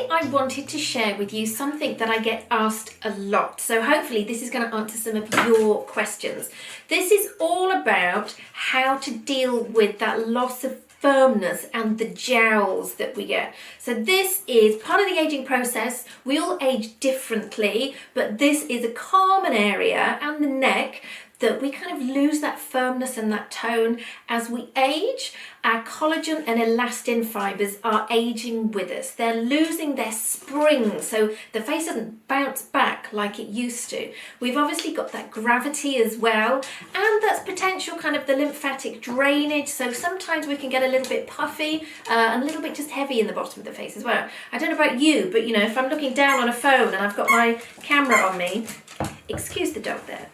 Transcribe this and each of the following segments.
Today I wanted to share with you something that I get asked a lot. So hopefully this is going to answer some of your questions. This is all about how to deal with that loss of firmness and the jowls that we get. So this is part of the aging process. We all age differently, but this is a common area, and the neck, that we kind of lose that firmness and that tone as we age. Our collagen and elastin fibres are aging with us. They're losing their spring, so the face doesn't bounce back like it used to. We've obviously got that gravity as well, and that's potential kind of the lymphatic drainage, so sometimes we can get a little bit puffy and a little bit just heavy in the bottom of the face as well. I don't know about you, but you know, if I'm looking down on a phone and I've got my camera on me, excuse the dog there,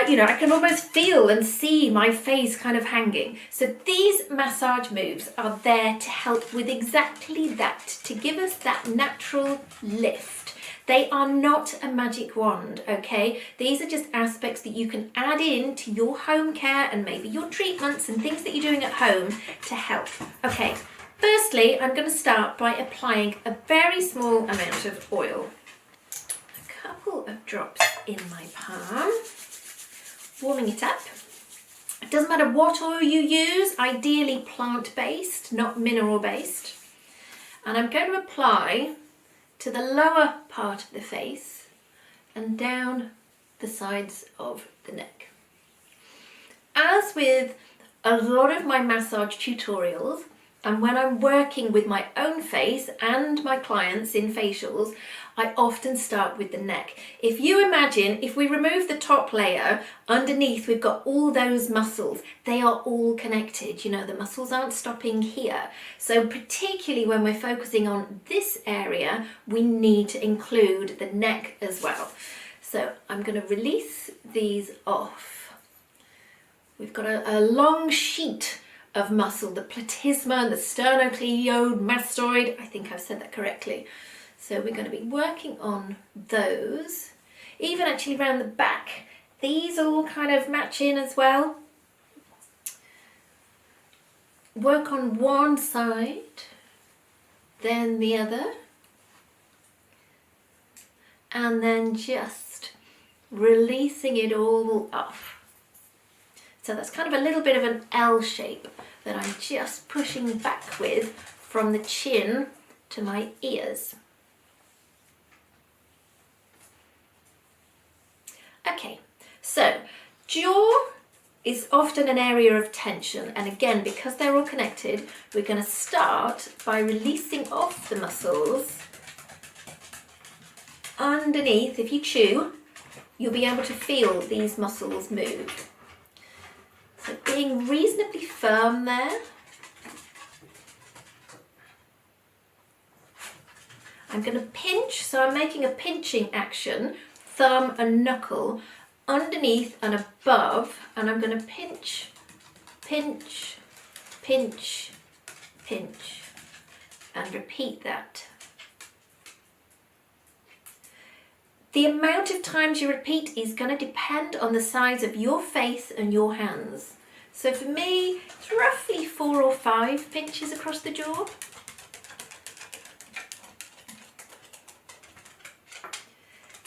you know, I can almost feel and see my face kind of hanging. So these massage moves are there to help with exactly that, to give us that natural lift. They are not a magic wand, okay? These are just aspects that you can add in to your home care and maybe your treatments and things that you're doing at home to help. Okay, firstly, I'm going to start by applying a very small amount of oil. A couple of drops in my palm. Warming it up. It doesn't matter what oil you use, ideally plant-based, not mineral-based. And I'm going to apply to the lower part of the face and down the sides of the neck. As with a lot of my massage tutorials, and when I'm working with my own face and my clients in facials, I often start with the neck. If you imagine, if we remove the top layer, underneath we've got all those muscles. They are all connected. You know, the muscles aren't stopping here. So particularly when we're focusing on this area, we need to include the neck as well. So I'm going to release these off. We've got a long sheet of muscle, the platysma and the sternocleidomastoid. I think I've said that correctly. So we're going to be working on those. Even actually around the back, these all kind of match in as well. Work on one side, then the other, and then just releasing it all off. So that's kind of a little bit of an L shape that I'm just pushing back with from the chin to my ears. Okay, so jaw is often an area of tension, and again, because they're all connected, we're going to start by releasing off the muscles underneath. If you chew, you'll be able to feel these muscles move. So being reasonably firm there. I'm going to pinch, so I'm making a pinching action, thumb and knuckle, underneath and above, and I'm going to pinch, pinch, pinch, pinch, and repeat that. The amount of times you repeat is going to depend on the size of your face and your hands. So for me, it's roughly 4 or 5 pinches across the jaw.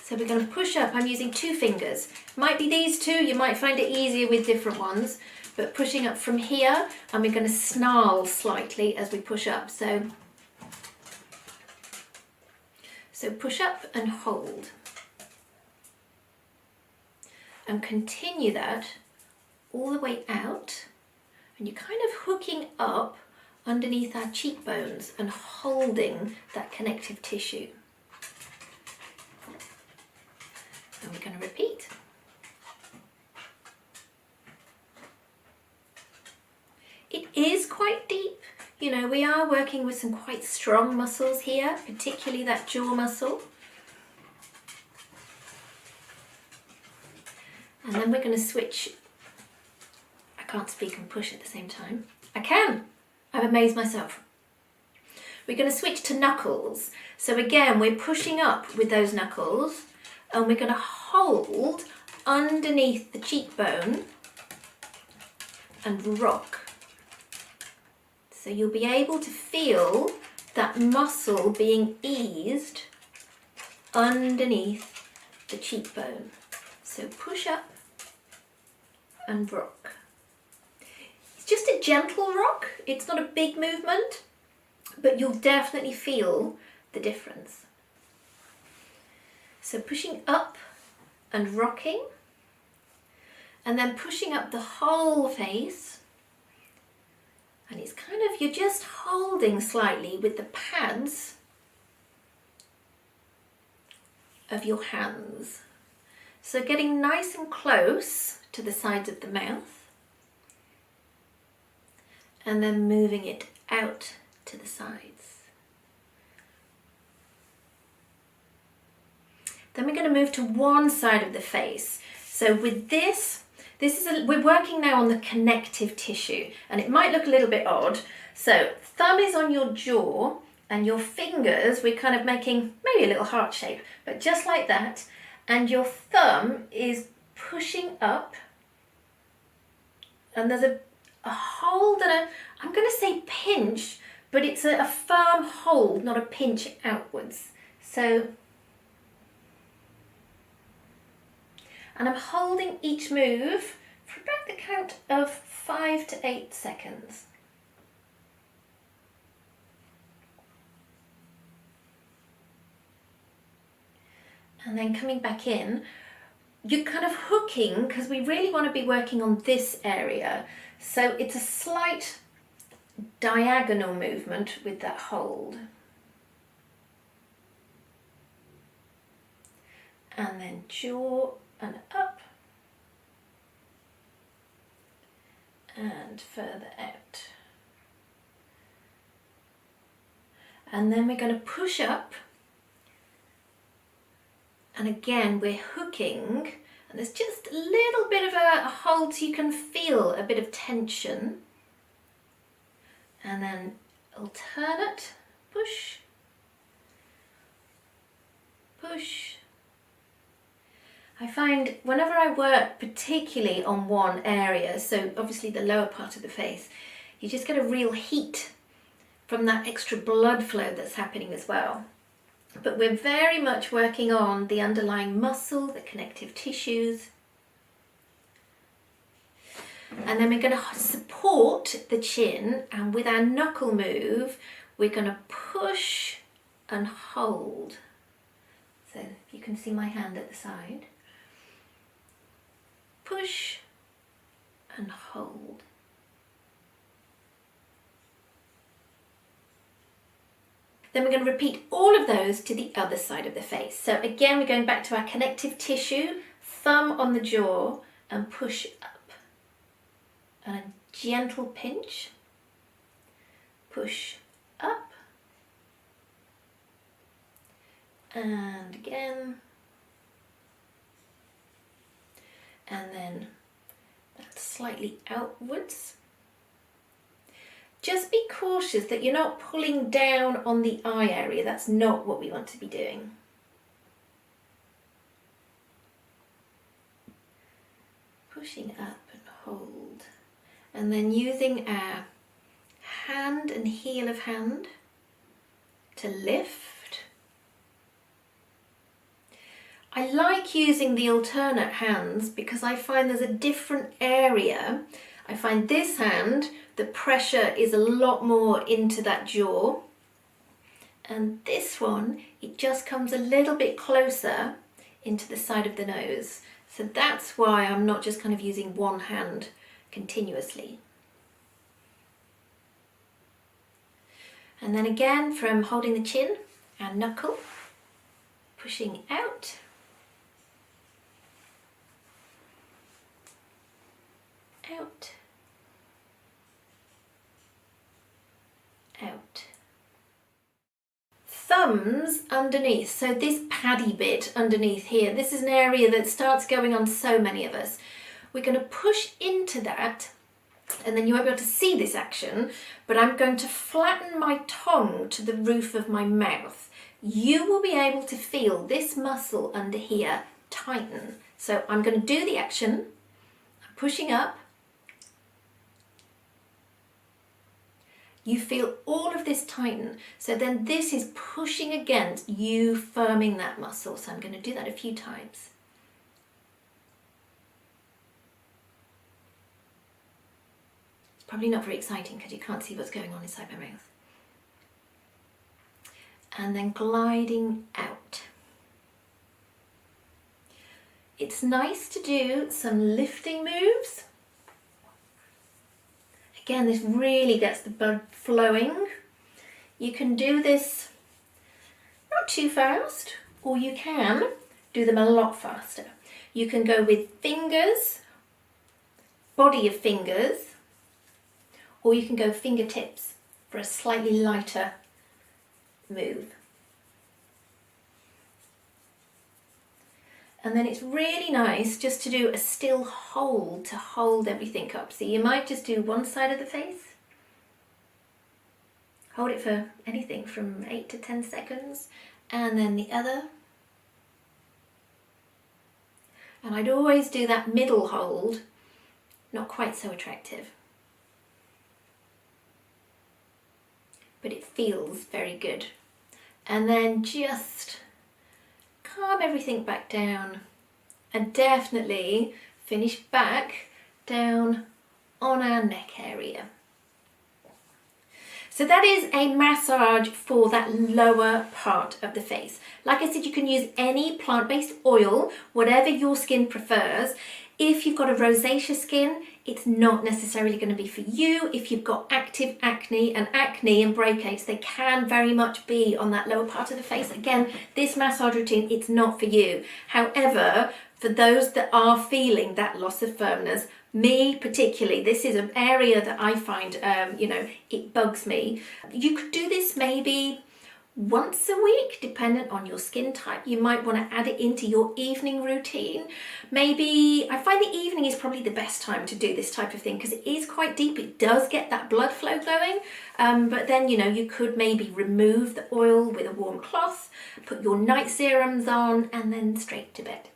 So we're going to push up. I'm using 2 fingers. Might be these 2, you might find it easier with different ones, but pushing up from here, and we're going to snarl slightly as we push up. So push up and hold. And continue that all the way out, and you're kind of hooking up underneath our cheekbones and holding that connective tissue. And we're going to repeat. It is quite deep. You know, we are working with some quite strong muscles here, particularly that jaw muscle. And then we're going to switch. I can't speak and push at the same time. I can. I've amazed myself. We're going to switch to knuckles. So again, we're pushing up with those knuckles, and we're going to hold underneath the cheekbone and rock. So you'll be able to feel that muscle being eased underneath the cheekbone. So push up and rock. It's just a gentle rock. It's not a big movement, but you'll definitely feel the difference. So pushing up and rocking, and then pushing up the whole face. And it's kind of, you're just holding slightly with the pads of your hands. So getting nice and close to the sides of the mouth, and then moving it out to the sides. Then we're going to move to one side of the face. So with we're working now on the connective tissue, and it might look a little bit odd. So thumb is on your jaw, and your fingers, we're kind of making maybe a little heart shape, but just like that. And your thumb is pushing up, and there's a hold and I'm going to say pinch, but it's a firm hold, not a pinch outwards. So, and I'm holding each move for about the count of 5 to 8 seconds. And then coming back in, you're kind of hooking, because we really want to be working on this area. So it's a slight diagonal movement with that hold. And then jaw and up. And further out. And then we're going to push up. And again, we're hooking, and there's just a little bit of a hold so you can feel a bit of tension. And then alternate, push, push. I find whenever I work particularly on one area, so obviously the lower part of the face, you just get a real heat from that extra blood flow that's happening as well. But we're very much working on the underlying muscle, the connective tissues. And then we're going to support the chin, and with our knuckle move, we're going to push and hold. So if you can see my hand at the side. Push and hold. Then we're going to repeat all of those to the other side of the face. So again, we're going back to our connective tissue, thumb on the jaw, and push up. And a gentle pinch, push up, and again, and then that's slightly outwards. Just be cautious that you're not pulling down on the eye area. That's not what we want to be doing. Pushing up and hold. And then using our hand and heel of hand to lift. I like using the alternate hands because I find there's a different area. I find this hand, the pressure is a lot more into that jaw. And this one, it just comes a little bit closer into the side of the nose. So that's why I'm not just kind of using one hand continuously. And then again, from holding the chin and knuckle, pushing out. Out. Out. Thumbs underneath, so this paddy bit underneath here, this is an area that starts going on so many of us. We're going to push into that, and then you won't be able to see this action, but I'm going to flatten my tongue to the roof of my mouth. You will be able to feel this muscle under here tighten. So I'm going to do the action, I'm pushing up, You feel all of this tighten. So then this is pushing against you firming that muscle. So I'm going to do that a few times. It's probably not very exciting because you can't see what's going on inside my mouth. And then gliding out. It's nice to do some lifting moves. Again, this really gets the blood flowing. You can do this not too fast, or you can do them a lot faster. You can go with fingers, body of fingers, or you can go fingertips for a slightly lighter move. And then it's really nice just to do a still hold to hold everything up. So you might just do one side of the face. Hold it for anything from 8 to 10 seconds. And then the other. And I'd always do that middle hold, not quite so attractive. But it feels very good. And then just calm everything back down and definitely finish back down on our neck area. So that is a massage for that lower part of the face. Like I said, you can use any plant-based oil, whatever your skin prefers. If you've got a rosacea skin, it's not necessarily going to be for you. If you've got active acne and breakouts, they can very much be on that lower part of the face. Again, this massage routine, it's not for you. However, for those that are feeling that loss of firmness, me particularly, this is an area that I find, it bugs me. You could do this maybe once a week, dependent on your skin type. You might want to add it into your evening routine. Maybe, I find the evening is probably the best time to do this type of thing because it is quite deep. It does get that blood flow going. But then, you could maybe remove the oil with a warm cloth, put your night serums on, and then straight to bed.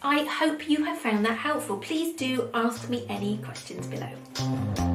I hope you have found that helpful. Please do ask me any questions below.